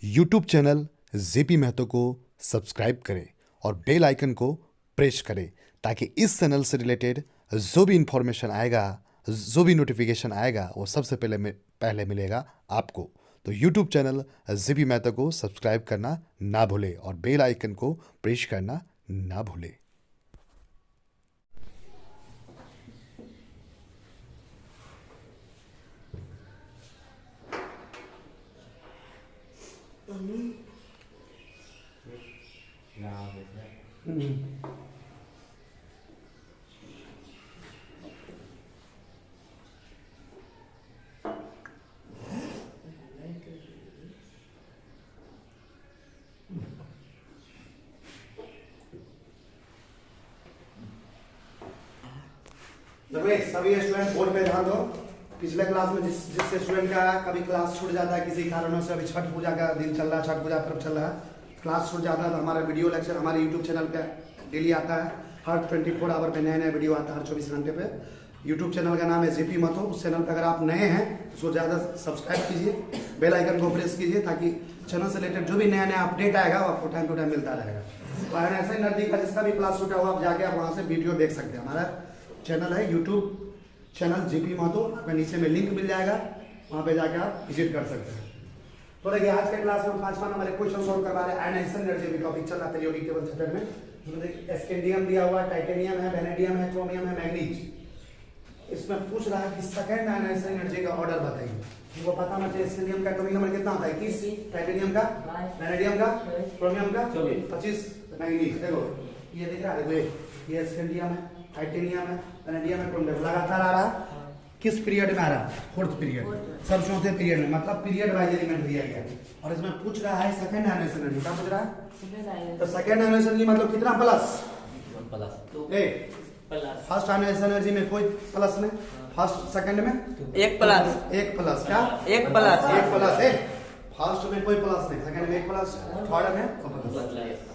YouTube channel JP Mahato को subscribe करें और बेल आइकन को प्रेस करें ताकि इस चैनल से रिलेटेड जो भी इंफॉर्मेशन आएगा, जो भी नोटिफिकेशन आएगा, वो सबसे पहले मिलेगा आपको। तो यूट्यूब चैनल जेपी महतो को सब्सक्राइब करना ना भूलें और बेल आइकन को प्रेस करना ना भूलें। सभी स्टूडेंट बोर्ड पे ध्यान दो। पिछले क्लास में जिस स्टूडेंट का कभी क्लास छूट जाता है किसी कारणों से, अभी छठ पूजा का दिन चल रहा है, छठ पूजा पर्व चल रहा है, क्लास छूट जाता है तो हमारा वीडियो लेक्चर हमारे यूट्यूब चैनल पे डेली आता है। हर 24 आवर पे नए नए वीडियो आता है, हर 24 घंटे पे। यूट्यूब चैनल का नाम है जेपी महतो। उस चैनल पर अगर आप नए हैं तो उसको ज़्यादा सब्सक्राइब कीजिए, बेल आइकन को प्रेस कीजिए ताकि चैनल से रिलेटेड जो भी नया नया अपडेट आएगा वो आपको टाइम टू टाइम मिलता रहेगा। तो ऐसा एनर्जी का जिसका भी क्लास छूटा हुआ आप जाके आप वहाँ से वीडियो देख सकते हैं। हमारा चैनल है यूट्यूब चैनल जेपी महतो, आपको नीचे में लिंक मिल जाएगा, वहाँ पे जाके आप विजिट कर सकते हैं। तो देखिए आज के क्लास में 5वां नंबर क्वेश्चन सॉल्व करवा रहे हैं। आयनाइजेशन एनर्जी भी टॉपिक चल रहा है पीरियोडिक टेबल चैप्टर में। स्कैंडियम दिया हुआ है, टाइटेनियम है, वेनेडियम है, क्रोमियम है, मैग्नीज। इसमें पूछ रहा है कि सेकंड आयनाइजेशन एनर्जी का ऑर्डर बताइए। इनको पता होना चाहिए स्कैंडियम का एटॉमिक नंबर कितना होता है 21, टाइटेनियम का, वेनेडियम का, क्रोमियम का 25, मैग्नीज। देखो ये दिख रहा है, ये स्कैंडियम है, टाइटेनियम है, वेनेडियम है, क्रोमियम लगातार आ रहा है। किस पीरियड में आ रहा है? फोर्थ पीरियड, सब चौथे पीरियड में, मतलब पीरियड वाइज एलिमेंट दिया गया है। और इसमें पूछ रहा है सेकंड आयनाइजेशन एनर्जी। क्या पूछ रहा है? तो सेकंड आयनाइजेशन एनर्जी मतलब कितना प्लस? फर्स्ट आयनाइजेशन एनर्जी में कोई प्लस नहीं, फर्स्ट सेकंड में एक प्लस, एक प्लस। क्या? एक प्लस, एक प्लस है। फर्स्ट में कोई प्लस नहीं, सेकंड में एक प्लस, थर्ड में प्लस।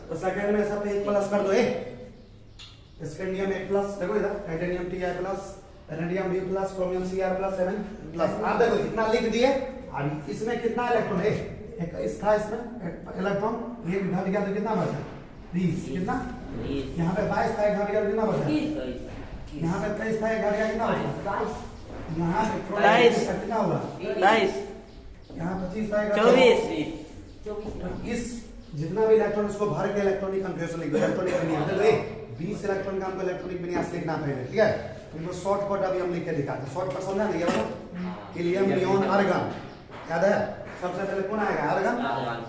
तो सेकंड में सब एक प्लस कर दो। स्कैंडियम एक प्लस, देखो इधर titanium Ti plus, vanadium B plus, chromium Cr plus 7 plus. आप देखो कितना लिख दिए। अभी इसमें कितना इलेक्ट्रॉन है? एक इसका इसमें इलेक्ट्रॉन ये घट गया तो कितना बचा? 20। कितना? यहाँ पे 22 था, एक घट गया तो कितना बचा? यहाँ पे 23 था, एक घट गया कितना बचा? यहाँ पे 22 कितना हुआ? 22, यहाँ 25 था, 24। इस जितना भी इलेक्ट्रॉन उसको भर के इलेक्ट्रॉनिक कंफ्यूजन लिख दो। इलेक्ट्रॉनिक विन्यास 20 इलेक्ट्रॉन का हमको इलेक्ट्रॉनिक विन्यास लिखना पड़ेगा। ठीक है, इनको शॉर्टकट अभी हम लिख के दिखाते हैं। शॉर्टकट समझा नहीं? ये बोलो हीलियम नियॉन आर्गन, याद है? सबसे पहले कौन आएगा? आर्गन।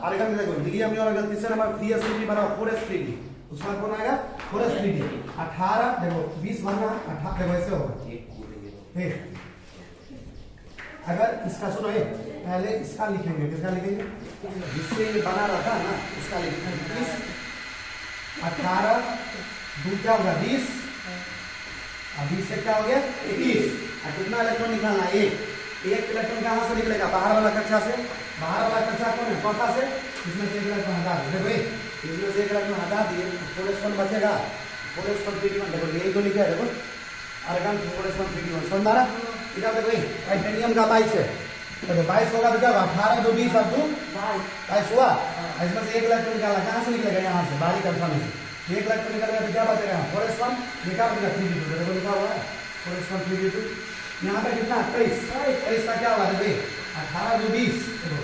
आर्गन देखो हीलियम नियॉन आर्गन तीसरे नंबर 3sp बराबर 4sp, उसमें कौन आएगा? 4sp। 18 देखो 20 भरना 18 देखो ऐसे होगा। अगर इसका सुनो ये पहले इसका लिखेंगे, किसका लिखेंगे? जिससे ये बना रहता है ना उसका लिखेंगे। 20 18 2 क्या होगा? 20, अभी से क्या हो गया? 21। और कितना इलेक्ट्रॉन निकालना है? एक इलेक्ट्रॉन कहाँ से निकलेगा? बाहर वाला कक्षा से। बाहर वाला कक्षा कौन है? चौथा से। इसमें से एक इलेक्ट्रॉन हटा दिए। देखो इसमें से एक इलेक्ट्रॉन हटा दिए, 4s1 बचेगा। 4s1 3d1 देखो यही तो लिखा है। देखो आर्गन 4s1 3d1 समझ रहा? इधर देखो टाइटेनियम का 22 है, देखो 22 होगा तो क्या होगा? 18 2 20 और 2 22 हुआ। इसमें से एक इलेक्ट्रॉन निकाला, कहाँ से निकलेगा? यहाँ से बाहरी कक्षा में से एक इलेक्ट्रॉन निकल गया तो क्या बचेगा? 4s1 लिखा बचेगा 3d2। देखो लिखा हुआ है 4s1 3d2। यहाँ पे कितना? 23 का क्या होगा? देखो 18 2 20, देखो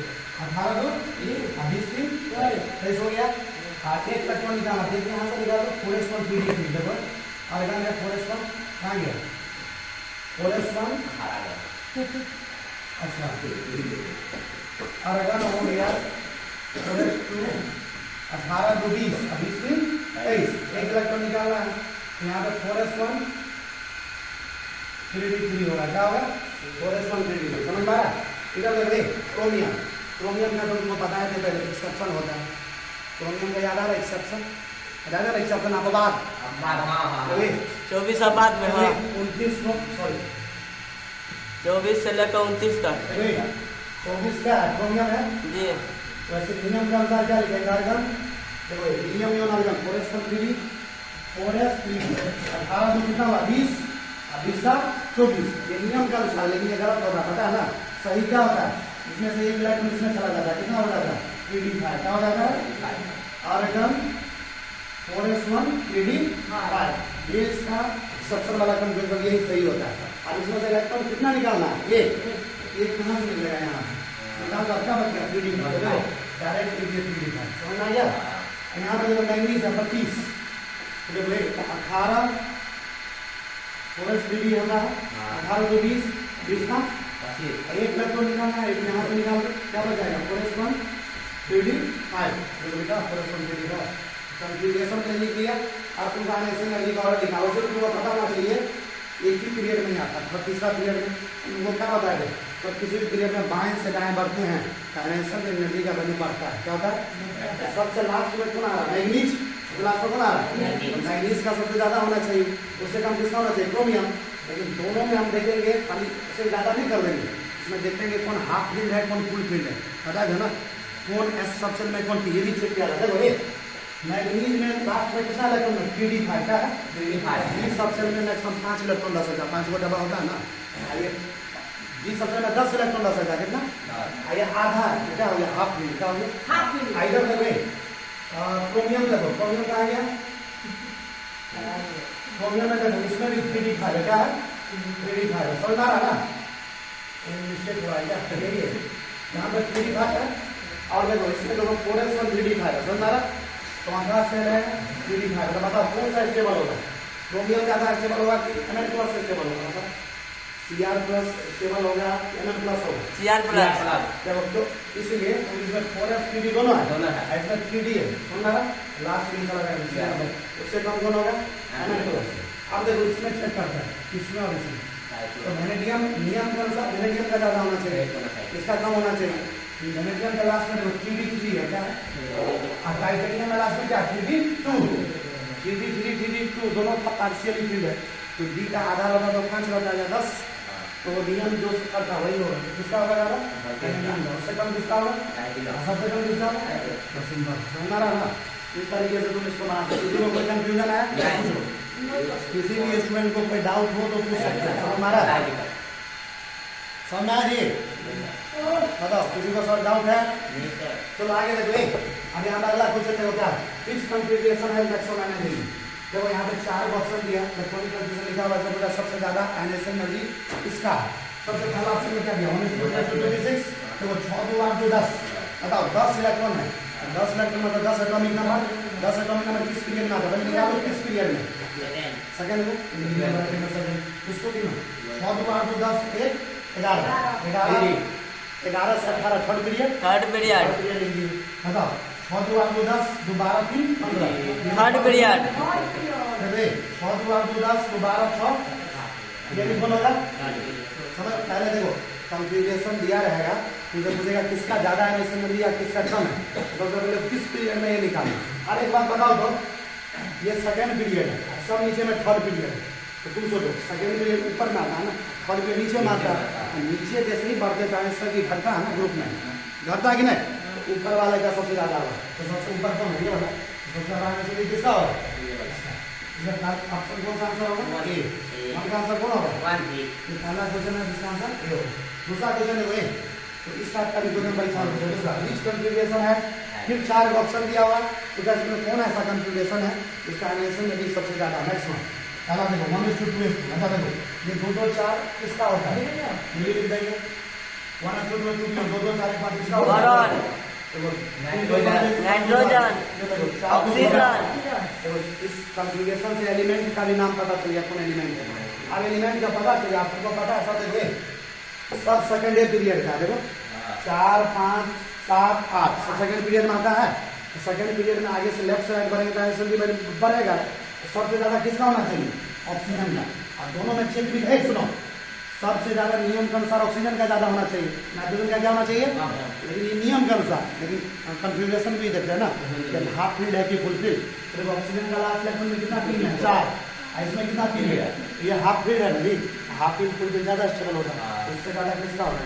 18 2 20 3 23 हो गया। एक इलेक्ट्रॉन निकाला, देखिए यहाँ से निकालो 4s1 3d3। देखो आर्गन है 4s1 कहाँ गया? 4s1 अच्छा आर्गन हो गया 4s2 18 2 20 20 3 23। एक इलेक्ट्रॉन निकालना है तो यहाँ पे 4s1 3d3 होगा। क्या होगा? 4s1 3d3 समझ पा रहा? इधर देखो क्रोमियम, क्रोमियम का तो तुमको पता है पहले एक्सेप्शन होता है। क्रोमियम का याद आ रहा है एक्सेप्शन? याद आ रहा है एक्सेप्शन? आपको बात 24 अब बाद में। हाँ 29 सॉरी 24 से लेकर 29 तक। 24 का क्रोमियम है जी। वैसे हीलियम का अनुसार क्या लिखेंगे? आर्गन देखो helium neon argon 4s1 3d 4s 3d 18 तो कितना हुआ? 20 और 20 का 24। ये नियम का अनुसार, लेकिन ये गलत होता है, पता है ना? सही क्या होता है? इसमें से एक इलेक्ट्रॉन इसमें चला जाता है, कितना हो जाता है? 3D5 क्या हो जाता है आर्गन 4s1 3D5 ये इसका स्ट्रक्चर वाला कंफ्यूजन यही सही होता है। अब इसमें से इलेक्ट्रॉन कितना निकालना है एक कहाँ से निकलेगा यहाँ से निकाल कर क्या बच गया 3D5 देखो डायरेक्ट 3D5 समझ में आ गया। यहाँ पे देखो मैंगनीज है 25 तो देखो 18 4s 3D होता है 18 को 20 का एक इलेक्ट्रॉन निकालना है एक यहाँ से निकाल क्या बच जाएगा 4s1 3D5 देखो बेटा 4s1 3D5 कंफ्यूजन नहीं किया और तुम ऐसे एनर्जी का ऑर्डर लिखा उसे तुमको पता होना चाहिए एक ही पीरियड में आता है। तीसरा पीरियड में वो क्या होता है तो किसी भी पीरियड में बाएं से दाएं बढ़ते हैं काइनेशन एनर्जी का वैल्यू बढ़ता है। क्या होता है सबसे लास्ट में कौन आ रहा है मैग्नीज लास्ट में कौन आ रहा है मैग्नीज का सबसे ज़्यादा होना चाहिए उससे कम किसका होना चाहिए क्रोमियम। लेकिन दोनों में हम देखेंगे खाली उससे ज़्यादा नहीं कर देंगे इसमें देखेंगे कौन हाफ फील्ड है कौन फुल फील्ड है पता है ना कौन एस सबसे में कौन ये भी चेक किया जाता है। मैग्नीज में लास्ट में कितना इलेक्ट्रॉन है 3D5 का है 3D5 बी सबसेल में मैक्सिमम 5 इलेक्ट्रॉन ला सकता है 5 को डबल होता है ना ये बी सबसेल में 10 इलेक्ट्रॉन ला सकता है कितना ये आधा है क्या हो गया हाफ फील्ड क्या हो गया हाफ फील्ड आइडर लगे क्रोमियम लगो क्रोमियम कहाँ गया क्रोमियम में देखो इसमें भी 3D5 है क्या है 3D5 है समझ आ रहा ना मिस्टेक हुआ है क्या ये यहाँ पर 3D5 है और देखो इसमें देखो 4s1 3D5 है समझ आ रहा तो आधा सेल है 3D5 तो बताओ कौन सा स्टेबल होगा क्रोमियम ज्यादा स्टेबल होगा कि Mn प्लस स्टेबल होगा मतलब Cr प्लस स्टेबल होगा Mn प्लस होगा Cr प्लस देखो तो इसलिए इसमें 4s 3D दोनों है इसमें 3D है समझ रहा लास्ट में चला गया उससे कम कौन होगा Mn प्लस। अब देखो इसमें चेक करते हैं किसमें और इसमें तो वेनेडियम नियम के अनुसार वेनेडियम का ज्यादा होना चाहिए इसका कम होना चाहिए वेनेडियम का लास्ट में 3D3 है क्या और टाइटेनियम में लास्ट में क्या 3D2 दोनों पार्शियली फील्ड है तो डी का आधा होगा तो 5 होता है 10 तो नियम जो करता वही होगा किसका होगा ज्यादा सबसे कम किसका होगा सबसे कम किसका होगा तो सिंपल समझ रहा ना इस तरीके से तुम इसको बना सकते हो। कोई कंफ्यूजन है किसी भी स्टूडेंट को कोई डाउट हो तो पूछ सकते हैं हमारा समझ आ जी बताओ किसी को सर डाउट है चलो आगे देखो अभी हमारा अगला क्वेश्चन देखो क्या विच कॉन्फ़िगरेशन है मैक्सिमम एनर्जी देखो यहाँ पे 4 ऑप्शन दिया इलेक्ट्रॉनिक कन्फ्यूजन लिखा हुआ है सबसे ज्यादा आयनेशन एनर्जी इसका सबसे पहला ऑप्शन में क्या दिया 1:26 देखो 6 2 8 2 10 बताओ 10 इलेक्ट्रॉन है 10 इलेक्ट्रॉन मतलब 10 एटॉमिक नंबर किस पीरियड में आता है निकालो किस पीरियड में सेकंड में इसको गिनो 6 2 8 2 10 1 11 से 18 थर्ड पीरियड बताओ 6 2 8 2 10 2 12 3 15 थर्ड पीरियड 6 2 8 2 10 2 12 6 ये भी बोलोगा समझ पहले देखो कंफ्यूजन दिया रहेगा तुमसे पूछेगा किसका ज्यादा एनर्जी मिली या किसका कम है तो सबसे पहले किस पीरियड में ये निकालना। और एक बात बताओ तो ये सेकंड पीरियड है सब नीचे में थर्ड पीरियड है तो तुम सोचो सेकंड पीरियड ऊपर में आता है ना थर्ड पीरियड नीचे में आता है नीचे जैसे ही बढ़ते ट्रांजिस्टर की घटता है ना ग्रुप में घटता है कि नहीं तो ऊपर वाले का सबसे ज्यादा होगा तो सबसे ऊपर कौन है ये वाला सबसे ज्यादा एनर्जी किसका होगा ऑप्शन कौन सा आंसर होगा ए वन का आंसर कौन होगा ये पहला क्वेश्चन है जिसका आंसर ए होगा। दूसरा क्वेश्चन है वो तो इस टाइप का भी क्वेश्चन बड़ी चांस है दूसरा विच कॉन्फ़िगरेशन है फिर 4 ऑप्शन दिया हुआ तो क्या इसमें कौन ऐसा कॉन्फ़िगरेशन है जिसका एनर्जी में भी सबसे ज्यादा मैक्सिमम पहला देखो 1:2 अच्छा देखो ये 2 2 4 किसका होता है ये लिख देंगे 1:2 2 2 4 1 5 किसका होता है नाइट्रोजन ऑक्सीजन देखो इस कॉन्फ़िगरेशन से एलिमेंट का भी नाम पता चल गया कौन एलिमेंट है। अब एलिमेंट का पता चल गया आपको पता है सब देखो सब सेकंड पीरियड का देखो 4 5 7 8 सब सेकंड पीरियड में आता है तो सेकंड पीरियड में आगे से लेफ्ट साइड बढ़ेंगे तो एनर्जी बढ़ेगा सबसे ज्यादा किसका होना चाहिए ऑक्सीजन का। और दोनों में चेक भी है सुनो सबसे ज्यादा नियम के अनुसार ऑक्सीजन का ज्यादा होना चाहिए नाइट्रोजन का क्या होना चाहिए लेकिन ये नियम के अनुसार लेकिन कंफ्यूजन भी देखते हैं ना कि हाफ फील्ड है कि फुल फील्ड तो ऑक्सीजन का लास्ट इलेक्ट्रॉन में कितना फील्ड है 4 इसमें कितना फील्ड है ये हाफ फील्ड है नहीं हाफ फील्ड फुल फील्ड ज्यादा स्टेबल होता है इससे ज्यादा किसका होगा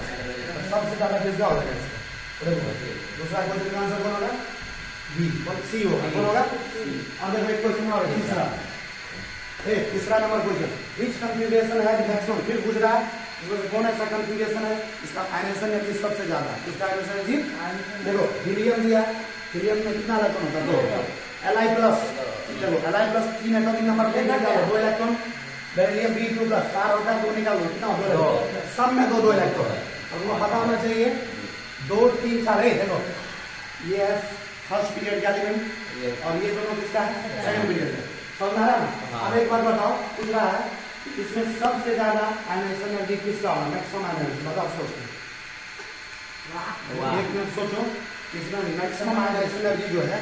सबसे ज्यादा किसका होगा दूसरा क्वेश्चन का आंसर कौन होगा बी सी होगा कौन होगा। और देखो एक क्वेश्चन और तीसरा नंबर क्वेश्चन विच कॉन्फ़िगरेशन है मैक्सिमम फिर पूछ रहा है इसमें से कौन ऐसा कन्फिग्रेशन है इसका आयनेशन एनर्जी सबसे ज्यादा, इसका आयनेशन एनर्जी देखो हीलियम दिया, हीलियम में कितना इलेक्ट्रॉन होता है? 2 Li प्लस, देखो Li प्लस 3 एटॉमिक नंबर पे निकालो 2 इलेक्ट्रॉन, बेरिलियम Be2 प्लस 4 होता है 2 निकालो कितना? 2 सब में 2 इलेक्ट्रॉन है। और वो पता होना चाहिए 2 3 4 है, देखो ये है फर्स्ट पीरियड का एलिमेंट और ये दोनों किसका है? सेकंड पीरियड का। समझ आ रहा है ना? अब एक बार बताओ, पूछ रहा है इसमें सबसे ज्यादा आयनेशन एनर्जी किसका होगा? मैक्सिमम आयनेशन बताओ, सोचो एक मिनट सोचो, इसमें मैक्सिमम आयनेशन एनर्जी जो है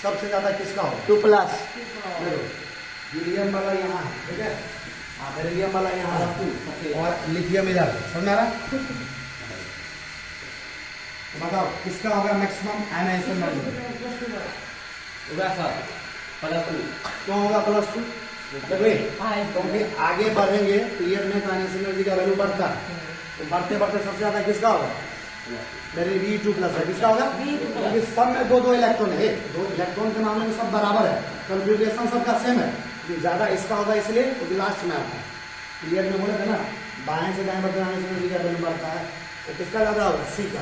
सबसे ज्यादा किसका होगा? 2 प्लस हीलियम वाला यहाँ है, ठीक है, बेरिलियम वाला यहाँ है और लिथियम इधर। समझ आ रहा? तो बताओ किसका होगा मैक्सिमम आयनेशन एनर्जी? क्यों होगा +2? क्योंकि आगे बढ़ेंगे पीरियड में आयनेशन एनर्जी का वैल्यू बढ़ता है, तो बढ़ते बढ़ते सबसे ज्यादा किसका होगा? मेरी Be2 प्लस है, किसका होगा? क्योंकि सब में 2 इलेक्ट्रॉन है, 2 इलेक्ट्रॉन के मामले में सब बराबर है, कन्फिग्रेशन सबका सेम है, ज्यादा इसका होगा इसलिए क्योंकि लास्ट में आता है। पीरियड में बोले थे ना बाएं से दाएं बढ़ते आयनेशन एनर्जी का वैल्यू बढ़ता है, तो किसका ज्यादा होगा? C का।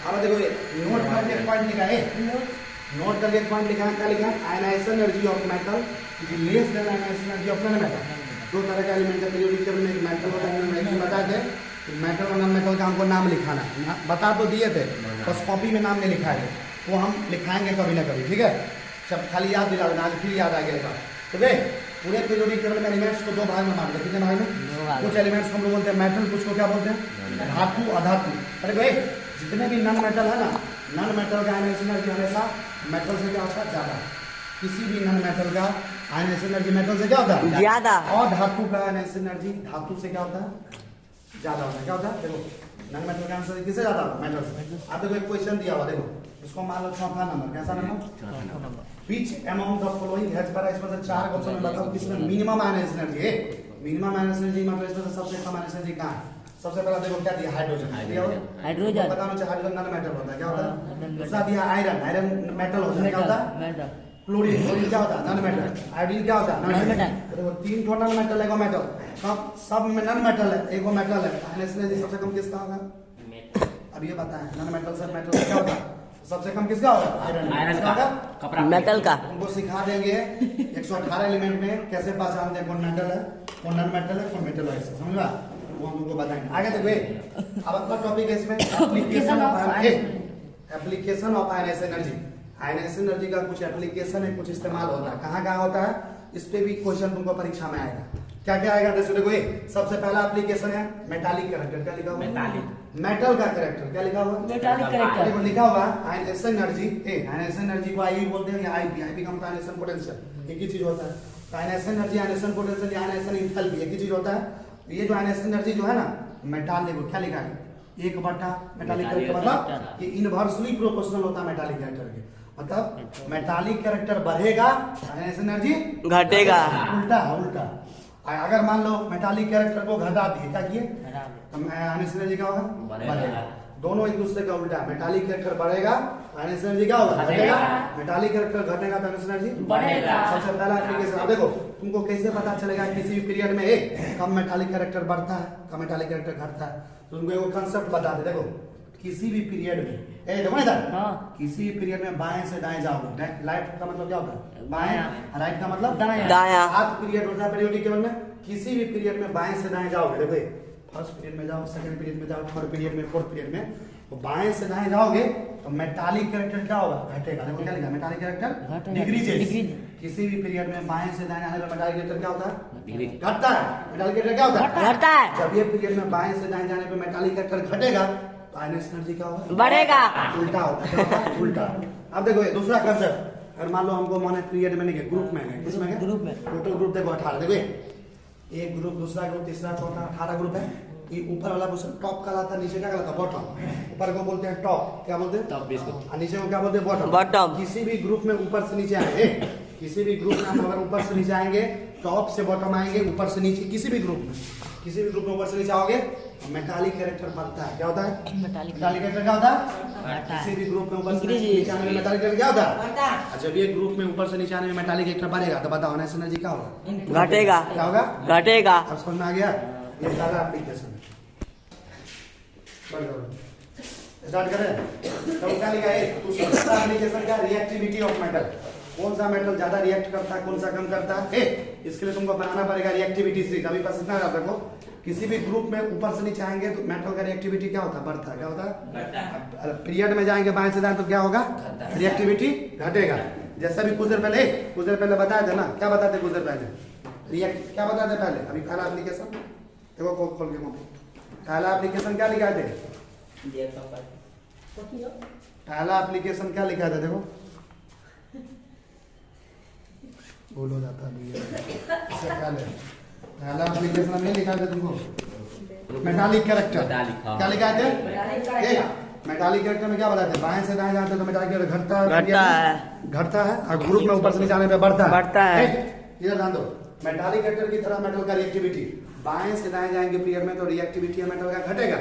अब देखो ये नोट करके एक पॉइंट लिखा है, नोट करके एक पॉइंट लिखा है, क्या लिखा है? Ionisation energy of metal is less than ionisation energy of non metal. 2 तरह का एलिमेंट है पीरियोडिक टेबल में, एक मेटल होता है, मैंने बता दे मेटल और नॉन मेटल का हमको नाम लिखाना है, बता तो दिए थे, बस कॉपी में नाम नहीं लिखाए थे, वो हम लिखाएंगे कभी ना कभी, ठीक है? जब खाली याद दिला देना, आज फिर याद आ गया। तो भाई पूरे पीरियोडिक टेबल में एलिमेंट्स को 2 भाग में बांटते हैं, कितने भाग में? कुछ एलिमेंट्स को हम लोग बोलते हैं मेटल, कुछ को क्या बोलते हैं? धातु, अधातु। अरे भाई जितने भी नॉन मेटल है ना, नॉन मेटल का आयनेशन एनर्जी हमेशा मेटल से क्या होता है? ज्यादा। किसी भी नॉन मेटल का आयनेशन एनर्जी मेटल से क्या होता है? ज्यादा। और धातु का आयनेशन एनर्जी धातु से क्या होता है? ज्यादा होता है। क्या होता है? देखो नॉन मेटल का आंसर किससे ज्यादा होगा? मेटल से। आप देखो एक क्वेश्चन दिया हुआ, देखो इसको मान लो चौथा नंबर, कैसा number? Which among the following has पर इसमें से 4 ऑप्शन में बताओ किसमें मिनिमम आयनेशन एनर्जी है? मिनिमम आयनेशन एनर्जी मतलब इसमें से सबसे कम आयनेशन एनर्जी कहाँ है? सबसे पहला देखो क्या दिया? हाइड्रोजन दिया हुआ, हाइड्रोजन बताना चाहिए हाइड्रोजन नॉन मेटल होता है, क्या होता है? दूसरा दिया आयरन, आयरन मेटल होता है, क्या होता है? क्लोरीन, क्लोरीन क्या होता है? Non metal. आयोडीन क्या होता है? Non metal. देखो 3 ठो नॉन मेटल, एगो मेटल, सब में नॉन मेटल है, एगो मेटल है, आयनेशन एनर्जी सबसे कम किसका होगा? अब ये बताएं, नॉन मेटल से मेटल क्या होता है? सबसे कम किसका होगा? आयरन का होगा, मेटल का। उनको सिखा देंगे 118 एलिमेंट में कैसे पहचानते हैं कौन मेटल है, कौन नॉन मेटल है, कौन मेटल है, समझा? वो हम तुमको बताएंगे आगे। देखो अब अपना टॉपिक है इसमें application of ionisation energy. Ionisation energy का कुछ एप्लीकेशन है, कुछ इस्तेमाल होता है, कहाँ कहाँ होता है, इस पे भी क्वेश्चन तुमको परीक्षा में आएगा। क्या क्या आएगा? देखो ये सबसे पहला एप्लीकेशन है मेटालिक कैरेक्टर, क्या लिखा हुआ? मेटल का कैरेक्टर, क्या लिखा हुआ? Metallic character. देखो लिखा हुआ आयनेशन एनर्जी, आयनेशन एनर्जी को आई बोलते हैं या आईपी, आईपी का मतलब आयनेशन पोटेंशियल, एक ही चीज होता है। तो आयनेशन एनर्जी, आयनेशन पोटेंशियल या आयनेशन एंथैल्पी एक ही चीज होता है। ये जो आयनेशन एनर्जी जो है ना, मेटालिक, क्या लिखा है? 1/, मेटालिक कैरेक्टर मतलब कि इनवर्सली प्रोपोर्शनल होता है मेटालिक कैरेक्टर के, मतलब मेटालिक कैरेक्टर बढ़ेगा आयनेशन एनर्जी घटेगा। उल्टा है, उल्टा। अगर मान लो मेटालिक कैरेक्टर को घटा दिए, क्या किए? तो आयनेशन एनर्जी क्या होगा? बढ़ेगा। दोनों एक दूसरे का उल्टा, मेटालिक कैरेक्टर बढ़ेगा, आयनेशन एनर्जी क्या होगा? घटेगा। मेटालिक कैरेक्टर घटेगा तो आयनेशन एनर्जी बढ़ेगा। सबसे पहला एप्लीकेशन। अब देखो तुमको कैसे पता चलेगा किसी भी पीरियड में कम मेटालिक कैरेक्टर बढ़ता है, कम मेटालिक कैरेक्टर घटता है? तो तुमको एक कंसेप्ट बता दे, देखो किसी भी पीरियड में देखो इधर, किसी भी पीरियड में बाएं से दाएं जाओगे, लाइट का मतलब क्या होता है? बाएं, राइट का मतलब दायां। 7 पीरियड होता है पीरियोडिक टेबल में, किसी भी पीरियड में बाएं से दाएं जाओगे, देखो फर्स्ट पीरियड में जाओ, सेकंड पीरियड में जाओ, थर्ड पीरियड में, फोर्थ पीरियड में, तो बाएं से दाएं जाओगे तो मेटालिक कैरेक्टर क्या होगा? घटेगा। देखो क्या लिखा? Metallic character decreases. किसी भी पीरियड में बाएं से दाएं जाने पर मेटालिक कैरेक्टर क्या होता है? घटता है। मेटालिक कैरेक्टर क्या होता है? घटता है। जब ये पीरियड में बाएं से दाएं जाने पर मेटालिक कैरेक्टर घटेगा तो आयनेशन एनर्जी क्या होगा? बढ़ेगा। उल्टा होता है, उल्टा। अब देखो ये दूसरा कंसेप्ट, अगर मान लो हमको माने पीरियड में नहीं गए, ग्रुप में गए, किसमें गए? ग्रुप में। टोटल ग्रुप देखो 18, देखो एक ग्रुप, दूसरा ग्रुप, तीसरा, चौथा, 18 ग्रुप है। ये ऊपर वाला क्वेश्चन टॉप कहलाता है, नीचे क्या कहलाता है? बॉटम। ऊपर को बोलते हैं टॉप, क्या बोलते हैं? टॉप। और नीचे को क्या बोलते हैं? बॉटम। बॉटम। किसी भी ग्रुप में ऊपर से नीचे आएंगे, किसी भी ग्रुप में हम अगर ऊपर से नीचे आएंगे, टॉप से बॉटम आएंगे, ऊपर से नीचे, किसी भी ग्रुप में ऊपर से नीचे आओगे मेटालिक कैरेक्टर बढ़ता है। क्या होता है? मेटालिक कैरेक्टर क्या होता है? किसी भी ग्रुप में ऊपर से नीचे आने में मेटालिक कैरेक्टर क्या होता है? जब ये ग्रुप में ऊपर से नीचे आने में मेटालिक कैरेक्टर बढ़ेगा तो बताओ आयनेशन एनर्जी क्या होगा? घटेगा। क्या होगा? घटेगा। अब समझ में आ गया? ये पहला एप्लीकेशन है। स्टार्ट करें। तो क्या लिखा है दूसरा एप्लीकेशन का रिएक्टिविटी ऑफ मेटल। कौन सा मेटल ज्यादा रिएक्ट करता है, कौन सा कम करता है। इसके लिए तुमको बनाना पड़ेगा रिएक्टिविटी सीट। अभी पास इतना याद रखो, किसी भी ग्रुप में ऊपर से नीचे आएंगे तो मेटल का रिएक्टिविटी क्या होता है, बढ़ता है। क्या होता है, पीरियड में जाएंगे बाएं से दाएं तो क्या होगा, रिएक्टिविटी घटेगा। जैसा भी कुछ देर पहले बताया था ना, क्या बताते कुछ देर पहले, रिएक्ट क्या बताते पहले। अभी पहला एप्लीकेशन देखो खोल के पहला एप्लीकेशन क्या लिखा थे, पहला एप्लीकेशन क्या लिखा था देखो, भूल हो जाता है। पहला एप्लीकेशन में लिखा था तुमको मेटालिक कैरेक्टर। क्या लिखा थे, मेटालिक कैरेक्टर में क्या बताते हैं, बाएं से दाएं जाते तो मेटालिक कैरेक्टर घटता है और ग्रुप में ऊपर से नीचे आने पे बढ़ता है। इधर ध्यान दो, मेटालिक कैरेक्टर की तरह मेटल का रिएक्टिविटी बाएं से दाएं जाएंगे पीरियड में तो रिएक्टिविटी मेटल का घटेगा,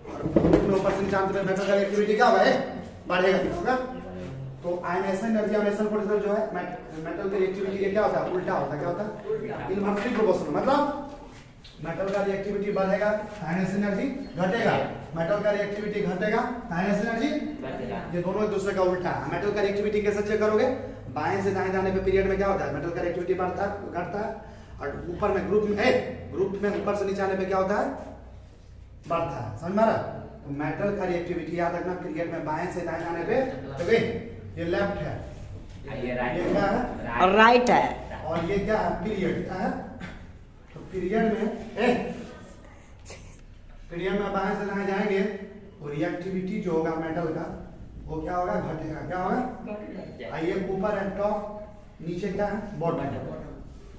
और ग्रुप में ऊपर से नीचे आने पे मेटल का रिएक्टिविटी क्या होगा, बढ़ेगा। तो आयनेशन एनर्जी आयनेशन पोटेंशियल जो है मेटल की रिएक्टिविटी क्या होता है, उल्टा होता है। क्या होता है, इनवर्सली प्रोपोर्शनल। मतलब मेटल का रिएक्टिविटी बढ़ेगा, आयनेशन एनर्जी घटेगा। मेटल का रिएक्टिविटी घटेगा, आयनेशन एनर्जी, ये दोनों एक दूसरे का उल्टा है। मेटल का रिएक्टिविटी कैसे चेक करोगे, बाएं से दाएं जाने पे पीरियड में क्या होता है, मेटल का रिएक्टिविटी बढ़ता है घटता है, और ऊपर में ग्रुप में ऊपर से नीचे आने पे क्या होता है, बढ़ता है। समझ में आ रहा। तो मेटल का रिएक्टिविटी याद रखना, पीरियड में बाएं से दाएं जाने पे, तो ये लेफ्ट है, ये क्या है, और राइट है, और ये क्या है, पीरियड क्या है। तो पीरियड में बाएं से दाएं जाएंगे तो रिएक्टिविटी जो होगा मेटल का वो क्या होगा, घटेगा। क्या होगा, आइए ऊपर है टॉप, नीचे क्या है, बॉटम।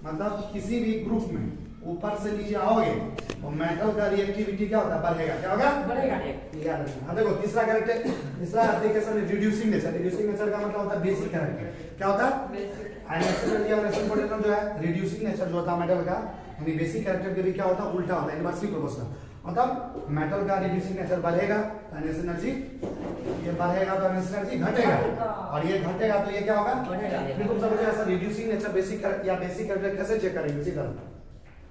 मतलब किसी भी ग्रुप में ऊपर से नीचे आओगे तो मेटल का रिएक्टिविटी क्या होता है, बढ़ेगा। क्या होगा, बढ़ेगा। हाँ देखो तीसरा कैरेक्टर, तीसरा एप्लीकेशन है रिड्यूसिंग नेचर। रिड्यूसिंग नेचर का मतलब होता है बेसिक कैरेक्टर। क्या होता है, आयनेशन पोटेंशियल जो है रिड्यूसिंग नेचर जो होता है मेटल का, यानी बेसिक कैरेक्टर के भी क्या होता है, उल्टा होता है, इनवर्सली प्रोपोर्शनल। मतलब मेटल का रिड्यूसिंग नेचर बढ़ेगा तो आयनेशन एनर्जी, ये बढ़ेगा तो आयनेशन एनर्जी घटेगा, और ये घटेगा तो ये क्या होगा, फिर तुम समझो ऐसा रिड्यूसिंग नेचर बेसिक या बेसिक कैरेक्टर कैसे चेक करेंगे। इसी तरह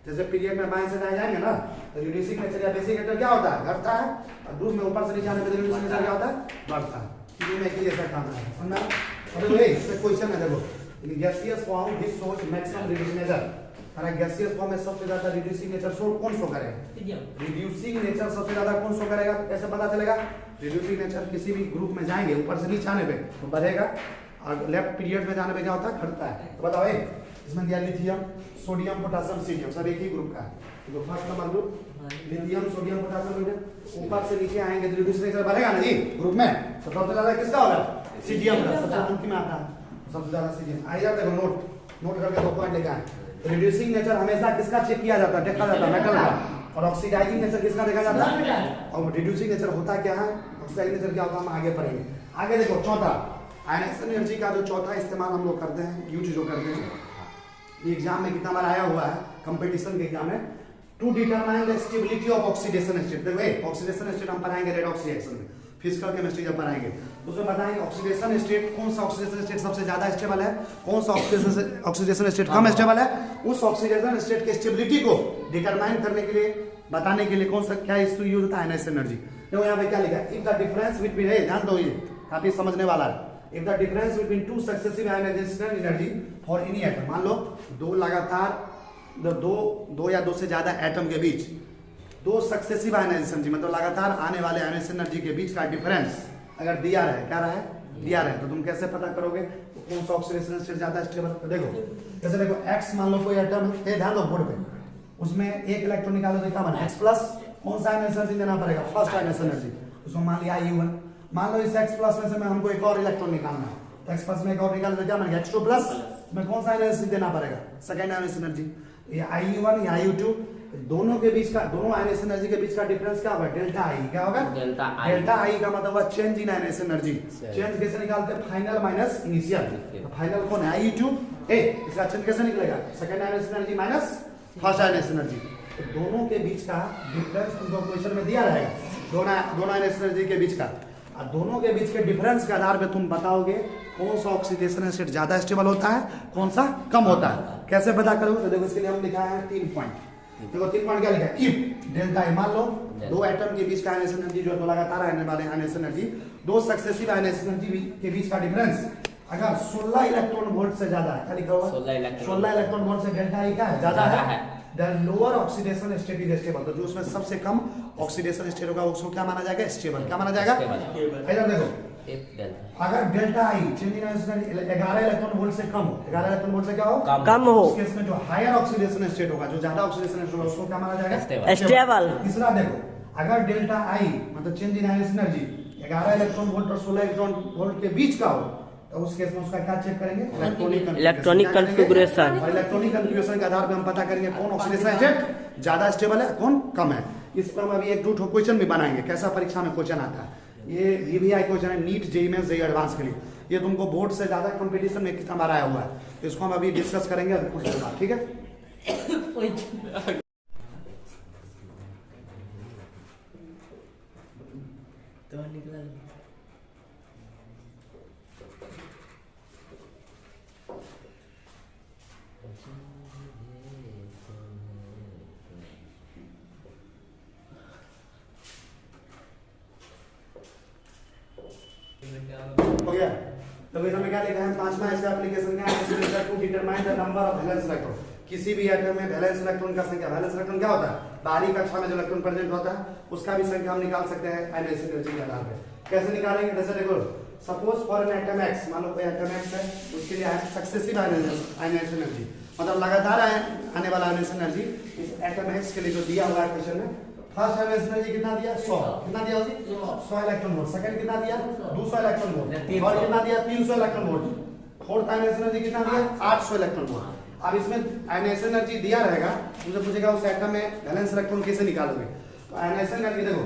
जैसे पीरियड में बाएं से दाएं जाएंगे ना तो रिड्यूसिंग नेचर या बेसिक कैरेक्टर क्या होता है, घटता है, और ग्रुप में ऊपर से नीचे आने पे रिड्यूसिंग नेचर क्या होता है, बढ़ता है। तीनों में एक ही जैसा काम है, समझना। अब देखो इसमें क्वेश्चन है, देखो in gaseous form this shows maximum reducing nature. अरे गैसियस फॉर्म में सबसे ज्यादा रिड्यूसिंग नेचर कौन शो करेगा, रिड्यूसिंग नेचर सबसे ज्यादा कौन शो करेगा। कैसे पता चलेगा, रिड्यूसिंग नेचर किसी भी ग्रुप में जाएंगे ऊपर से नीचे आने पे तो बढ़ेगा, और लेफ्ट पीरियड में जाने पे क्या होता है, घटता है। तो बताओ इसमें दिया लिथियम सोडियम पोटेशियम सीरियम सब एक ही ग्रुप का है। तो first number group lithium sodium potassium, ऊपर से नीचे आएंगे तो रिड्यूसिंग नेचर बढ़ेगा ना जी ग्रुप में। तो सबसे ज्यादा किसका होगा, सीरियम का, सबसे अंतिम में आता है सबसे ज्यादा सीरियम। आइए देखो नोट करके 2 पॉइंट लेके आए। रिड्यूसिंग नेचर हमेशा किसका चेक किया जाता है, देखा जाता है, मेटल का। और ऑक्सीडाइजिंग नेचर किसका देखा जाता है, और रिड्यूसिंग नेचर होता क्या है, ऑक्सीडाइजिंग नेचर क्या होता है, हम आगे पढ़ेंगे। आगे देखो चौथा आयनेशन एनर्जी का जो चौथा इस्तेमाल हम लोग करते हैं, यूज जो करते हैं, ये एग्जाम में कितना बार आया हुआ है, कंपटीशन के एग्जाम में, to determine the stability of oxidation state. देखो ऑक्सीडेशन स्टेट हम पढ़ाएंगे रेडॉक्स रिएक्शन में, फिजिकल केमिस्ट्री जब पढ़ाएंगे उसमें बताएंगे ऑक्सीडेशन स्टेट, कौन सा ऑक्सीडेशन स्टेट सबसे ज्यादा स्टेबल है, कौन सा ऑक्सीडेशन स्टेट कम स्टेबल है। उस ऑक्सीडेशन स्टेट के स्टेबिलिटी को डिटरमाइन करने के लिए, बताने के लिए कौन सा क्या इसको यूज होता है, आयनेशन एनर्जी। देखो यहाँ पे क्या लिखा है, इफ द डिफरेंस बिटवीन, ध्यान दो ये काफी समझने वाला है। If the difference between two successive ionization energy for any atom, मान लो दो लगातार दो या दो से ज्यादा एटम के बीच दो सक्सेसिव आयनाइजेशन, मतलब लगातार आने वाले आयनाइजेशन एनर्जी के बीच का डिफरेंस अगर दिया रहे, क्या रहा है, दिया रहे, तो तुम कैसे पता करोगे तो कौन सा ऑक्सीडेशन स्टेट ज्यादा स्टेबल। तो देखो जैसे देखो x मान लो कोई एटम है, ध्यान दो बोर्ड पे, उसमें एक इलेक्ट्रॉन निकालो तो क्या बना, x प्लस, कौन सा आयनाइजेशन एनर्जी देना पड़ेगा, फर्स्ट आयनाइजेशन एनर्जी, उसको मान लिया U1। मान लो इस x प्लस में से मैं हमको एक और इलेक्ट्रॉन निकालना है, तो x प्लस में एक और निकालना तो क्या बनेगा, H2 प्लस, में कौन सा एनर्जी देना पड़ेगा, सेकंड आयनाइजेशन एनर्जी। ये IU1 या IU2 दोनों के बीच का, दोनों आयनाइजेशन एनर्जी के बीच का डिफरेंस क्या होगा, डेल्टा आई। क्या होगा, डेल्टा आई का मतलब हुआ change in ionisation energy. Change कैसे निकालते हैं, फाइनल माइनस इनिशियल। तो फाइनल कौन है, IU2, इसका चेंज कैसे निकलेगा, second ionisation energy minus first ionisation energy. तो दोनों के बीच का डिफरेंस तुमको क्वेश्चन में दिया रहेगा, दोनों आयनाइजेशन एनर्जी के बीच का, और दोनों के बीच के डिफरेंस के आधार पे तुम बताओगे कौन सा ऑक्सीडेशन स्टेट ज्यादा स्टेबल होता है, कौन सा कम होता है। कैसे पता करोगे, तो देखो इसके लिए हम लिखा है 3 पॉइंट। देखो 3 पॉइंट क्या लिखा है, इफ डेल्टा ई, मान लो दो एटम के बीच का आयनियन एनर्जी जो है, तो लगातार आने वाले आयनियन एनर्जी, दो सक्सेसिव आयनियन एनर्जी के बीच का डिफरेंस अगर 16 इलेक्ट्रॉन वोल्ट से ज्यादा है, क्या लिखा हुआ, 16 इलेक्ट्रॉन वोल्ट से डेल्टा ई क्या है, ज्यादा है, then lower oxidation state is stable. तो जो उसमें सबसे कम ऑक्सीडेशन स्टेट होगा उसको क्या माना जाएगा, स्टेबल। क्या माना जाएगा, इधर देखो, अगर delta I change in 11 electron volt से कम हो, 11 इलेक्ट्रॉन वोल्ट से क्या हो, कम हो, उस केस में जो हायर ऑक्सीडेशन स्टेट होगा, जो ज्यादा ऑक्सीडेशन स्टेट होगा, उसको क्या माना जाएगा, स्टेबल। तीसरा देखो, अगर डेल्टा आई मतलब चेंज इन आयनियन एनर्जी 11 इलेक्ट्रॉन वोल्ट और 16 इलेक्ट्रॉन वोल्ट के बीच का हो, तो उस केस में उसका क्या चेक करेंगे, इलेक्ट्रॉनिक कॉन्फ़िगरेशन। और इलेक्ट्रॉनिक कॉन्फ़िगरेशन के आधार पर हम पता करेंगे कौन ऑक्सीडेशन स्टेट ज्यादा स्टेबल है, कौन कम है। इस पर हम अभी एक दो क्वेश्चन भी बनाएंगे, कैसा परीक्षा में क्वेश्चन आता है। ये VVI क्वेश्चन है, NEET JEE mains JEE advance के लिए, ये तुमको बोर्ड से ज्यादा कंपटीशन में कितना बार आया हुआ है, तो इसको हम अभी डिस्कस करेंगे कुछ देर बाद, ठीक है। हो गया, तो इसमें क्या लिखा है, पांचवा इसका एप्लीकेशन क्या है, to determine the number of valence electron. किसी भी एटम में वैलेंस इलेक्ट्रॉन का संख्या, वैलेंस इलेक्ट्रॉन क्या होता है, बाहरी कक्षा में जो इलेक्ट्रॉन प्रेजेंट होता है उसका भी संख्या हम निकाल सकते हैं आयनियन एनर्जी के आधार पे। कैसे निकालेंगे, जैसे देखो, suppose for an atom x, मान लो कोई एटम एक्स है, उसके लिए सक्सेसिव आयनियन एनर्जी मतलब लगातार आने वाला आयनियन एनर्जी इस एटम एक्स के लिए जो दिया हुआ है क्वेश्चन में, फर्स्ट आयनियन एनर्जी कितना दिया, 100, कितना दिया होगी, 100 इलेक्ट्रॉन वोल्ट। सेकंड कितना दिया, 200 इलेक्ट्रॉन वोल्ट। और कितना दिया, 300 इलेक्ट्रॉन वोल्ट। फोर्थ आयनियन एनर्जी कितना दिया, 800 इलेक्ट्रॉन वोल्ट। अब इसमें आयनियन एनर्जी दिया रहेगा, मुझे पूछेगा उस एटम में वैलेंस इलेक्ट्रॉन कैसे निकालोगे, तो आयनियन एनर्जी देखो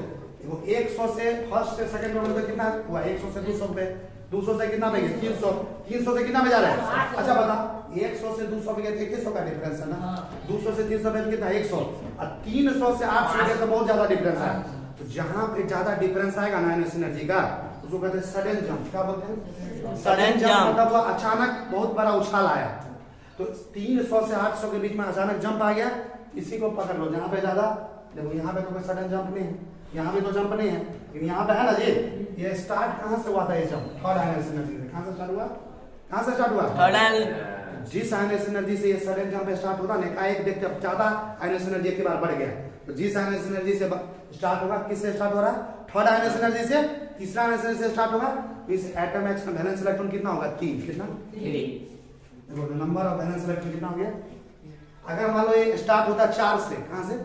100 से फर्स्ट से सेकंड नंबर पे कितना हुआ, 100 से 200 पे, 200 से कितना पे गया, 300, 300 से कितना पे जा रहा है, अच्छा बता, 100 से 200 पे गया, 100 का डिफरेंस है ना, 200 से 300 पे कितना, 100, और 300 से 800 गया तो बहुत ज्यादा डिफरेंस है। तो जहां पे ज्यादा डिफरेंस आएगा ना आयनियन एनर्जी का, उसको कहते हैं सडन जंप। क्या बोलते हैं, सडन जंप, मतलब वो अचानक बहुत बड़ा उछाल आया। तो 300 से 800 के बीच में अचानक जंप आ गया, इसी को पकड़ लो। जहां पे ज्यादा, देखो यहाँ पे तो कोई सडन जंप नहीं है, यहाँ भी तो जंप नहीं है, लेकिन यहाँ पे है ना ये स्टार्ट कहाँ से हुआ था, ये जंप थर्ड आयनियन एनर्जी से। कहाँ से स्टार्ट हुआ, कहाँ से स्टार्ट हुआ, जिस आयनियन एनर्जी से ये सडन जंप स्टार्ट होता है ना, एक देखते अब ज्यादा आयनियन एनर्जी एक बार बढ़ गया, तो जिस आयनियन एनर्जी से स्टार्ट होगा, किससे स्टार्ट हो रहा है, थर्ड आयनियन एनर्जी से, तीसरा आयनियन एनर्जी से स्टार्ट होगा। इस एटम एक्स में वैलेंस इलेक्ट्रॉन कितना होगा, 3, कितना, देखो नंबर ऑफ वैलेंस इलेक्ट्रॉन कितना हो गया। अगर मान लो ये स्टार्ट होता है 4 से, कहां से,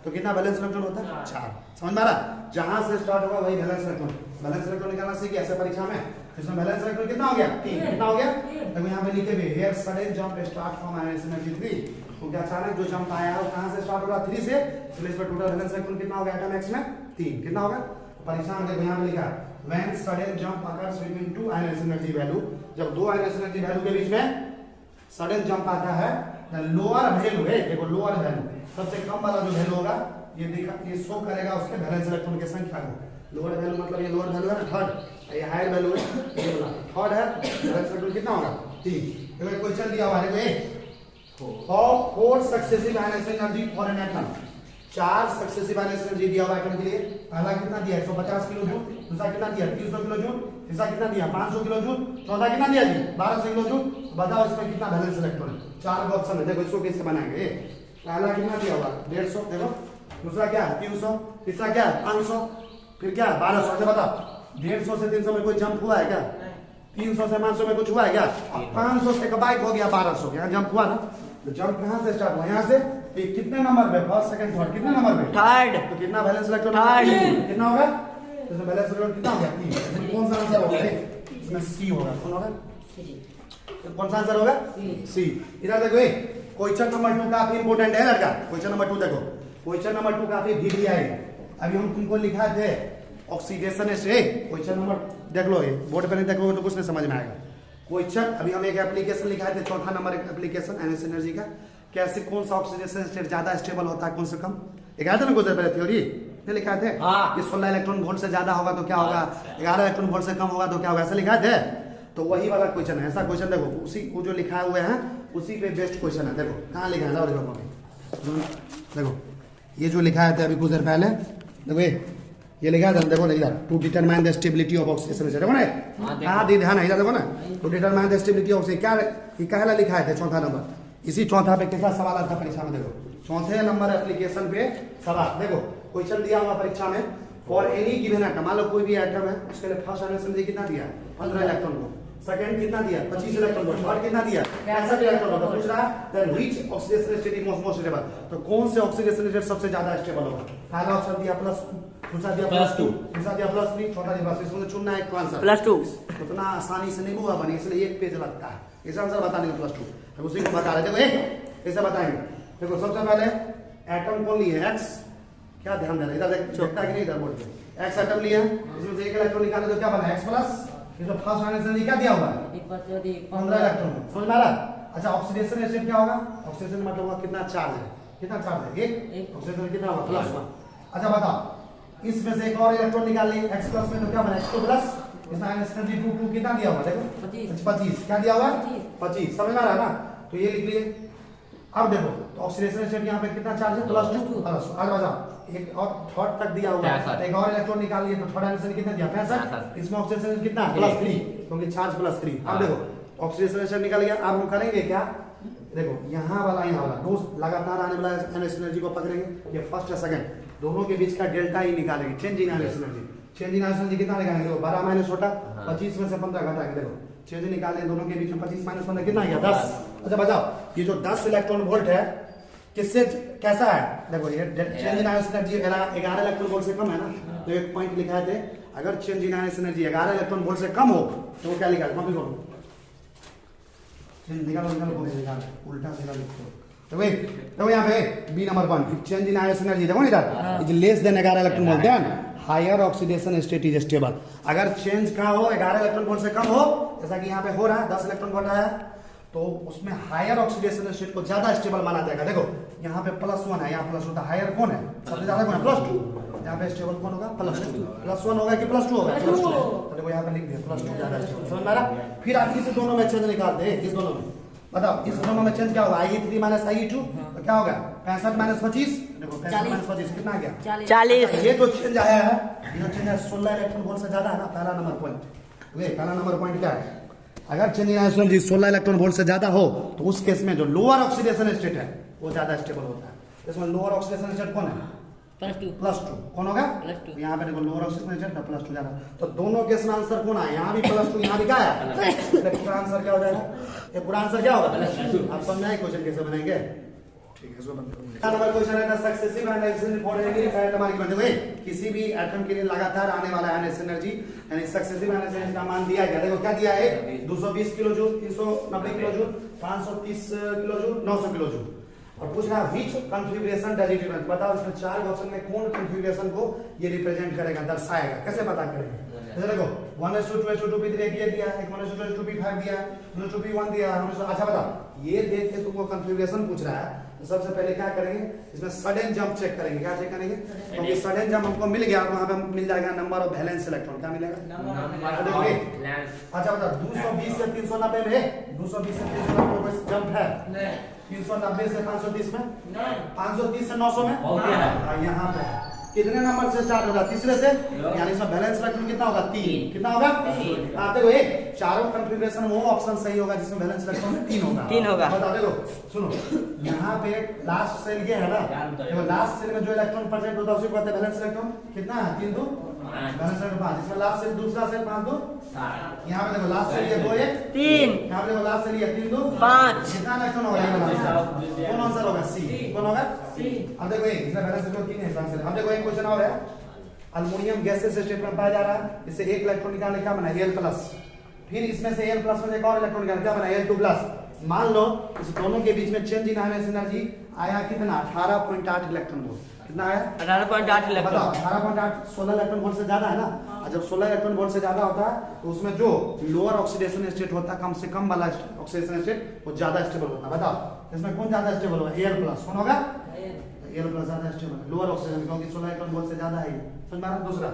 तो कितना वैलेंस इलेक्ट्रॉन होता है, 4। समझ में आ रहा, जहां से स्टार्ट होगा वही वैलेंस इलेक्ट्रॉन। वैलेंस इलेक्ट्रॉन निकालना सीखिए ऐसे परीक्षा में, इसमें वैलेंस इलेक्ट्रॉन कितना हो गया, 3, कितना हो गया, देखो यहाँ पे लिखे हुए here sudden jump start from आयनियन एनर्जी 3, क्योंकि अचानक जो जंप आया है वो कहां से स्टार्ट हो रहा, 3 से, इसलिए इस पर टोटल वैलेंस इलेक्ट्रॉन कितना हो गया एटम एक्स में, 3, कितना होगा। परीक्षा में देखो यहाँ पे लिखा when sudden jump occurs between two आयनियन एनर्जी वैल्यू, जब दो आयनियन एनर्जी वैल्यू के बीच में सडन जंप आता है, लोअर वैल्यू है, देखो लोअर वैल्यू सबसे कम वाला जो वैल्यू होगा ये दिखा, ये शो करेगा उसके वैलेंस इलेक्ट्रॉन की संख्या को। लोअर वैल्यू मतलब ये लोअर वैल्यू है ना, थर्ड, ये हायर वैल्यू है, ये वाला थर्ड है, वैलेंस इलेक्ट्रॉन कितना होगा, 3। देखो क्वेश्चन दिया हुआ है, हाउ 4 सक्सेसिव आयनियन energy for an atom, 4 successive आयनियन एनर्जी दिया हुआ एटम के लिए। पहला कितना दिया, 150 किलो जूल, दूसरा कितना दिया, 300 किलो जूल, तीसरा कितना दिया, 500 किलो जूल, चौथा कितना दिया जी, 1200 किलो जूल। बताओ इसमें कितना वैलेंस इलेक्ट्रॉन है, 4 ऑप्शन है, देखो इसको कैसे बनाएंगे। पहला कितना दिया हुआ, 150, देखो, दूसरा क्या है 300, तीसरा क्या है 500, फिर क्या है 1200। अच्छा बताओ 150 से 300 में कोई जंप हुआ है क्या, 300 से 500 में कुछ हुआ है क्या, 500 से बाइक हो गया 1200, यहाँ जंप हुआ ना, तो जंप कहाँ से स्टार्ट हुआ, यहाँ से, कितने नंबर पे, फर्स्ट सेकंड थर्ड, कितने नंबर पे, थर्ड, तो कितना वैलेंस इलेक्ट्रॉन, कितना होगा, तो इसमें वैलेंस इलेक्ट्रॉन कितना हो गया, 3। कौन सा आंसर होगा, इसमें सी होगा, कौन होगा, कौन सा आंसर होगा, सी। इधर देखो क्वेश्चन नंबर 2 काफी इंपोर्टेंट है लड़का, क्वेश्चन नंबर 2 देखो, क्वेश्चन नंबर 2 काफी VVI है। अभी हम तुमको लिखा थे ऑक्सीडेशन स्टेट, क्वेश्चन नंबर देख लो, ये बोर्ड पे नहीं देखोगे तो कुछ नहीं समझ में आएगा। क्वेश्चन अभी हम एक एप्लीकेशन लिखा थे, चौथा नंबर एक एप्लीकेशन आयनियन एनर्जी का, कैसे कौन सा ऑक्सीडेशन स्टेट ज्यादा स्टेबल होता है, कौन से कम, लिखा था ना कुछ देर पहले थ्योरी में लिखा थे, ये 16 इलेक्ट्रॉन वोल्ट से ज्यादा होगा तो क्या होगा, 11 इलेक्ट्रॉन वोल्ट से कम होगा तो क्या होगा, ऐसा लिखा थे। तो वही वाला क्वेश्चन है, ऐसा क्वेश्चन देखो, उसी को जो लिखा हुए हैं उसी पे बेस्ट क्वेश्चन है। देखो कहाँ लिखा है, देखो देखो ये जो लिखा है अभी कुछ देर पहले, देखो ये लिखा है, देखो इधर to determine the stability of oxidation state, देखो ना हाँ दी ध्यान है इधर, देखो ना to determine the stability of क्या ये कहला लिखा है चौथा नंबर, इसी चौथा पे कैसा सवाल आता परीक्षा में, देखो चौथे नंबर एप्लीकेशन पे सवाल, देखो क्वेश्चन दिया हुआ परीक्षा में, फॉर एनी गिवन एटम, मान लो कोई भी एटम है, उसके लिए फर्स्ट एनर्जी कितना दिया 15 इलेक्ट्रॉन को, सेकंड कितना दिया 25 इलेक्ट्रॉन को, थर्ड कितना दिया 65 इलेक्ट्रॉन को, पूछ रहा है then which oxidation state is most stable, तो कौन से ऑक्सीडेशन स्टेट सबसे ज्यादा स्टेबल होगा, पहला ऑप्शन दिया प्लस, दूसरा दिया +2, तीसरा दिया +3, चौथा दिया +6, इसमें चुनना है एक आंसर +2, उतना आसानी से नहीं हुआ बनी, इसलिए एक पेज लगता है इस आंसर बताने का +2, अब उसी को बता रहे देखो कैसे बताएंगे, देखो सबसे पहले एटम कौन लिए है x, क्या ध्यान देना इधर देखता है कि नहीं, इधर बोर्ड पे x एटम लिया, इसमें से एक इलेक्ट्रॉन निकाले तो क्या बना x प्लस, इसमें फर्स्ट आंसर क्या दिया हुआ है 15 इलेक्ट्रॉन, समझ में आ रहा। अच्छा ऑक्सीडेशन स्टेट क्या होगा, ऑक्सीडेशन मतलब होगा कितना चार्ज है, कितना चार्ज है एक, ऑक्सीडेशन कितना होगा +1। अच्छा बताओ इसमें से एक और इलेक्ट्रॉन निकाल लिए x प्लस में तो क्या बना x2 प्लस, इसमें एनर्जी 2 कितना दिया हुआ देखो 25, क्या दिया हुआ 25, समझ में आ रहा है ना, तो ये लिख लिए। अब देखो तो ऑक्सीडेशन स्टेट यहाँ पे कितना चार्ज है +2, आज बजाओ एक और थर्ड तक दिया हुआ है, एक और इलेक्ट्रॉन निकाल लिए तो थर्ड आंसर कितना दिया 65, इसमें ऑक्सीडेशन कितना +3 क्योंकि चार्ज +3। अब देखो ऑक्सीडेशन स्टेट निकल गया, अब हम करेंगे क्या, देखो यहाँ वाला दो लगातार आने वाला एनर्जी को पकड़ेंगे, ये फर्स्ट है सेकंड, दोनों के बीच का डेल्टा ही निकालेंगे, change in energy, change in energy कितना निकालेंगे, देखो 12 माइनस छोटा 25 में से 15 घटाएंगे, देखो चेंज निकाले दोनों के बीच में 25 माइनस 15 कितना गया 10। अच्छा बताओ ये जो 10 इलेक्ट्रॉन वोल्ट है किससे कैसा है, देखो ये change in energy 11 electron volt से कम है ना, तो एक पॉइंट लिखा है अगर change in energy 11 electron volt से कम हो तो वो क्या लिखा है, कॉपी करो निकालो उल्टा सीधा लिखो, तो वही देखो यहाँ पे B number point change in energy, देखो इधर is less than 11 electron volt, then higher oxidation state is stable, अगर चेंज का हो 11 इलेक्ट्रॉन वोल्ट से कम हो, जैसा कि यहाँ पे हो रहा है 10 इलेक्ट्रॉन वोल्ट आया, तो उसमें हायर ऑक्सीडेशन स्टेट को ज्यादा स्टेबल माना जाएगा। देखो यहाँ पे +1 है, यहाँ +2 था, हायर कौन है सबसे ज्यादा कौन है +2, यहाँ पे स्टेबल कौन होगा +2, +1 होगा कि +2 होगा +2, तो देखो यहाँ पे लिख दिया +2 ज्यादा स्टेबल, समझ में आ रहा। फिर आप इस दोनों में चेंज निकालते हैं, इस दोनों में बताओ इस दोनों में चेंज क्या होगा, IE3 माइनस IE2 तो क्या होगा 65 माइनस 25, देखो 65 माइनस 25 कितना आ गया 40, ये जो चेंज आया है ये जो चेंज है 16 इलेक्ट्रॉन वोल्ट से ज्यादा है ना, पहला नंबर पॉइंट, ये पहला नंबर पॉइंट क्या है, अगर change in energy 16 electron volt से ज्यादा हो तो उस केस में जो लोअर ऑक्सीडेशन स्टेट है वो ज्यादा स्टेबल होता है, इसमें लोअर ऑक्सीडेशन स्टेट कौन है +2 कौन होगा +2, यहाँ पे देखो लोअर ऑक्सीडेशन स्टेट का +2 ज्यादा, तो दोनों केस में आंसर कौन आया, यहाँ भी +2 यहाँ भी क्या है, पूरा आंसर क्या हो जाएगा, ये पूरा आंसर क्या होगा, आप समझाए क्वेश्चन कैसे बनाएंगे, ठीक है इसको बंद करो। नंबर क्वेश्चन है successive energy for any atom की बताइए, किसी भी एटम के लिए लगातार आने वाला एनर्जी यानी सक्सेसिव एनर्जी का मान दिया गया, देखो क्या दिया है 220 kilo joule, 390 kilo joule, 530 kilo joule, 900 kilo joule, और पूछ रहा which configuration does it represent, बताओ इसमें चार ऑप्शन में कौन कॉन्फ़िगरेशन को ये रिप्रेजेंट करेगा, दर्शाएगा, कैसे पता करेंगे, जैसे देखो 1:2:2:3 दिया, एक 1:2:5 दिया, 1:1 दिया, अच्छा बताओ ये देख के तुमको कॉन्फ़िगरेशन पूछ रहा है, तो सबसे पहले क्या करेंगे इसमें सडन जंप चेक करेंगे, क्या चेक करेंगे, क्योंकि सडन जंप हमको मिल गया तो वहां पे मिल जाएगा नंबर ऑफ वैलेंस इलेक्ट्रॉन, क्या मिलेगा, अच्छा बताओ 220 से 390 में 220 से 390 कोई जंप है, 390 से 530 में, 530 से 900 में, यहाँ पे कितने नंबर से स्टार्ट होगा, तीसरे से, यानी इसमें बैलेंस इलेक्ट्रॉन कितना होगा 3, कितना होगा, आप देखो एक चारों कॉन्फ़िगरेशन वो ऑप्शन सही होगा जिसमें बैलेंस इलेक्ट्रॉन 3 होगा, बताओ देखो सुनो यहाँ पे लास्ट सेल ये है ना, देखो लास्ट सेल में जो इलेक्ट्रॉन प्रेजेंट होता है उसी को कहते हैं बैलेंस इलेक्ट्रॉन, कितना है 3 2 बैलेंस इलेक्ट्रॉन 5, इसमें लास्ट सेल दूसरा सेल 5 2, यहाँ पे देखो लास्ट सेल ये 2 1 3, यहाँ पे देखो लास्ट सेल ये 3 2 5, कितना इलेक्ट्रॉन होगा ये कौन आंसर होगा सी, कौन होगा सी। अब देखो इसमें बैलेंस इलेक्ट्रॉन 3 है आंसर। अब देखो एक क्वेश्चन और है, अल्युमिनियम गैसेस स्टेट में पाया जा रहा है, इससे एक इलेक्ट्रॉन निकालने क्या बना Al+, फिर इसमें से Al+ में एक और इलेक्ट्रॉन निकालने क्या बना Al2+, मान लो इस दोनों के बीच में चेंज इन एनर्जी आया कितना 18.8 इलेक्ट्रॉन वोल्ट, कितना आया 18.8 इलेक्ट्रॉन, 18.8 16 इलेक्ट्रॉन वोल्ट से ज्यादा है ना, और जब 16 इलेक्ट्रॉन वोल्ट से ज्यादा होता है तो उसमें जो लोअर ऑक्सीडेशन स्टेट होता है कम से कम वाला ऑक्सीडेशन स्टेट वो ज्यादा स्टेबल होता है, बताओ इसमें कौन ज्यादा स्टेबल होगा Al+, कौन होगा Al+ ज्यादा स्टेबल, लोअर ऑक्सीडेशन क्योंकि 16 इलेक्ट्रॉन वोल्ट से ज्यादा है, समझ में आ रहा। दूसरा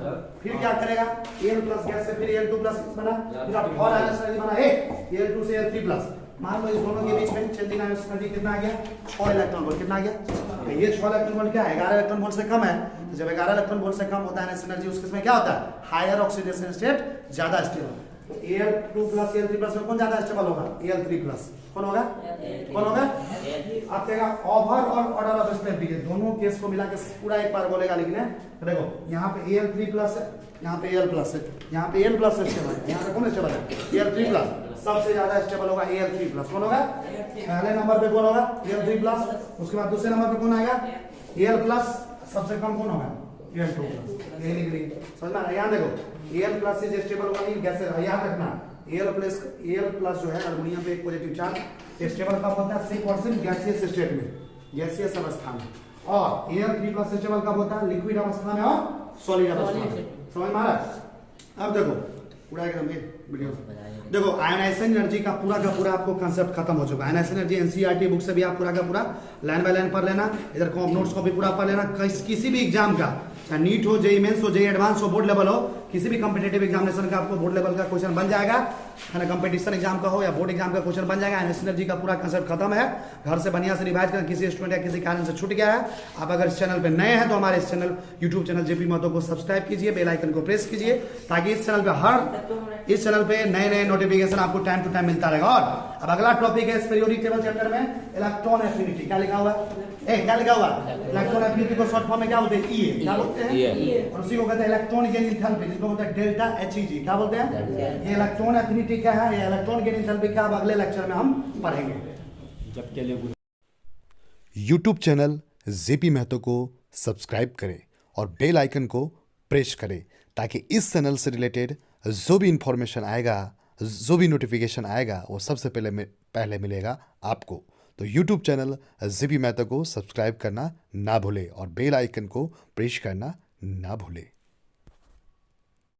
फिर क्या करेगा Al+ गैस से फिर Al2+ बना, फिर अब और एनर्जी बना Al2 से Al3+, मान लो इस दोनों के बीच में चेंजिंग आयन एनर्जी कितना आ गया 6 इलेक्ट्रॉन वोल्ट। कितना आ गया? तो ये 6 इलेक्ट्रॉन वोल्ट क्या है 11 इलेक्ट्रॉन वोल्ट से कम है। तो जब 11 इलेक्ट्रॉन वोल्ट से कम होता है एनर्जी उसमें क्या होता है हायर ऑक्सीडेशन स्टेट ज्यादा स्टेबल। तो Al2 प्लस Al3 प्लस में कौन ज्यादा स्टेबल होगा? Al3 plus. कौन होगा? कौन होगा? आप कहेगा ओवर और ऑर्डर ऑफ स्टेबिलिटी दोनों केस को मिला के पूरा एक बार बोलेगा लिखने। तो देखो यहाँ पे Al3 प्लस है, यहाँ पे Al प्लस है, यहाँ पे Al प्लस स्टेबल है, यहाँ पे कौन स्टेबल है? Al3 plus. सबसे ज्यादा स्टेबल होगा Al3 प्लस। कौन होगा? पहले नंबर पे कौन होगा? Al3 plus. उसके बाद दूसरे नंबर पे कौन आएगा? Al plus. सबसे कम कौन होगा? Al2 plus. ये लिख ली समझ में आ रहा है? यहाँ देखो Al प्लस से स्टेबल होगा नहीं गैस याद रखना। Al प्लस जो है हार्मोनियम पे एक पॉजिटिव चार्ज स्टेबल कब होता है? सिर्फ और सिर्फ गैसियस स्टेट में, गैसियस अवस्था में। और Al3 प्लस स्टेबल कब होता है? लिक्विड अवस्था में और सॉलिड अवस्था में। समझ में आ रहा है? अब देखो पूरा एकदम वीडियो देखो आयनाइजेशन एनर्जी का पूरा आपको कांसेप्ट खत्म हो चुका है। आयनाइजेशन एनर्जी एनसीईआरटी बुक से भी आप पूरा का पूरा लाइन बाय लाइन पढ़ लेना। इधर कॉम नोट्स को भी पूरा पढ़ लेना। किसी भी एग्जाम का चाहे नीट हो, जेईई मेंस हो, जेईई एडवांस हो, बोर्ड लेवल हो, किसी भी कॉम्पिटेटिव एग्जामिनेशन का आपको बोर्ड लेवल का क्वेश्चन बन जाएगा है ना। कंपटीशन एग्जाम का हो या बोर्ड एग्जाम का क्वेश्चन बन जाएगा। आयनाइजेशन एनर्जी का पूरा कांसेप्ट खत्म है। घर से बढ़िया से रिवाइज करना। किसी स्टूडेंट या किसी कारण से छूट गया है, आप अगर इस चैनल पे नए हैं तो हमारे इस channel YouTube channel JP Mahato को सब्सक्राइब कीजिए, बेल आइकन को प्रेस कीजिए ताकि इस चैनल पे नए नए नोटिफिकेशन आपको टाइम टू टाइम मिलता रहेगा। और अब अगला टॉपिक है इस पीरियोडिक टेबल चैप्टर में इलेक्ट्रॉन एफिनिटी। क्या लिखा हुआ है? क्या लिखा हुआ? इलेक्ट्रॉन एफिनिटी को शॉर्ट फॉर्म में क्या बोलते हैं? ई। क्या बोलते हैं? और उसी को कहते हैं इलेक्ट्रॉन गेन एंथैल्पी, जिसको बोलते हैं डेल्टा एचईजी। क्या बोलते हैं? ये इलेक्ट्रॉन एफिनिटी क्या है, ये इलेक्ट्रॉन गेन एंथैल्पी क्या, अब अगले लेक्चर में हम पढ़ेंगे। यूट्यूब चैनल जेपी महतो को सब्सक्राइब करें और बेल आइकन को प्रेस करें ताकि इस चैनल से रिलेटेड जो भी इंफॉर्मेशन आएगा, जो भी नोटिफिकेशन आएगा वो सबसे पहले मिलेगा आपको। तो यूट्यूब चैनल जेपी महतो को सब्सक्राइब करना ना भूले और बेल आइकन को प्रेस करना ना भूले।